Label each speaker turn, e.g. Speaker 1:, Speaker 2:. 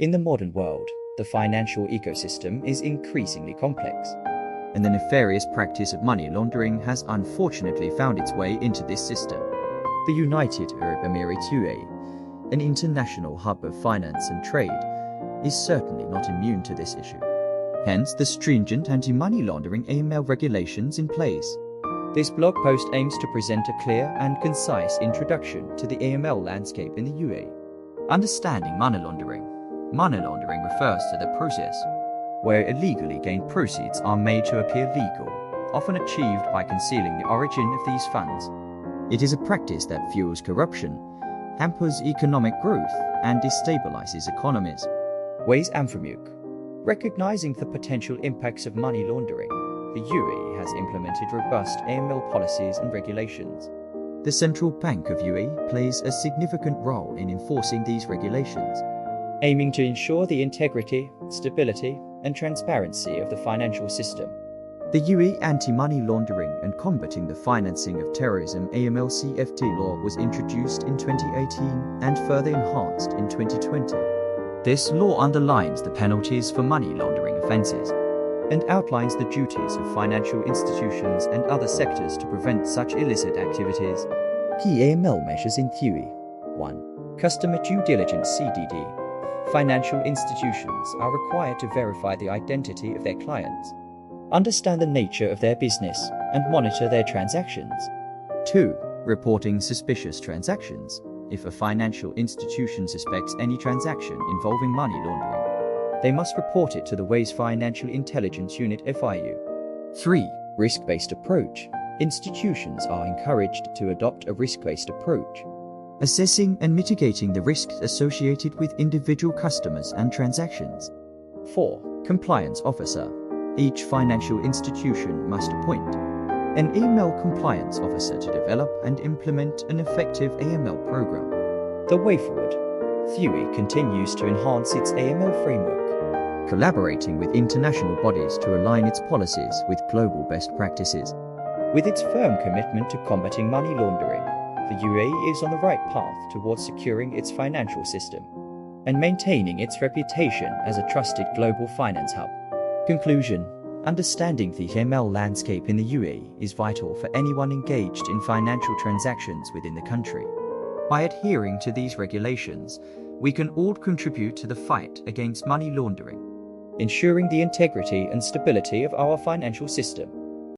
Speaker 1: In the modern world, the financial ecosystem is increasingly complex,
Speaker 2: and the nefarious practice of money laundering has unfortunately found its way into this system. The United Arab Emirates UAE, an international hub of finance and trade, is certainly not immune to this issue. Hence the stringent anti-money laundering AML regulations in place.
Speaker 1: This blog post aims to present a clear and concise introduction to the AML landscape in the UAE.
Speaker 2: Understanding money laundering. Money laundering refers to the process where illegally gained proceeds are made to appear legal, often achieved by concealing the origin of these funds. It is a practice that fuels corruption, hampers economic growth, and destabilizes economies.
Speaker 1: Ways Amframuk. Recognizing the potential impacts of money laundering, the UAE has implemented robust AML policies and regulations.
Speaker 2: The Central Bank of UAE plays a significant role in enforcing these regulations,
Speaker 1: aiming to ensure the integrity, stability, and transparency of the financial system.
Speaker 2: The UAE Anti-Money Laundering and Combating the Financing of Terrorism AML-CFT law was introduced in 2018 and further enhanced in 2020. This law underlines the penalties for money laundering offences and outlines the duties of financial institutions and other sectors to prevent such illicit activities.
Speaker 1: Key AML measures in theory. 1. Customer due diligence (CDD). Financial institutions are required to verify the identity of their clients, understand the nature of their business, and monitor their transactions.
Speaker 2: 2. Reporting suspicious transactions. If a financial institution suspects any transaction involving money laundering,
Speaker 1: they must report it to the WAYS Financial Intelligence Unit FIU.
Speaker 2: 3.
Speaker 1: Risk-based approach. Institutions are encouraged to adopt a risk-based approach,
Speaker 2: assessing and mitigating the risks associated with individual customers and transactions.
Speaker 1: 4.
Speaker 2: Compliance officer. Each financial institution must appoint an AML compliance officer to develop and implement an effective AML program.
Speaker 1: The way forward. THUI continues to enhance its AML framework,
Speaker 2: collaborating with international bodies to align its policies with global best practices.
Speaker 1: With its firm commitment to combating money laundering, the UAE is on the right path towards securing its financial system and maintaining its reputation as a trusted global finance hub. Conclusion. Understanding the AML landscape in the UAE is vital for anyone engaged in financial transactions within the country. By adhering to these regulations, we can all contribute to the fight against money laundering, ensuring the integrity and stability of our financial system.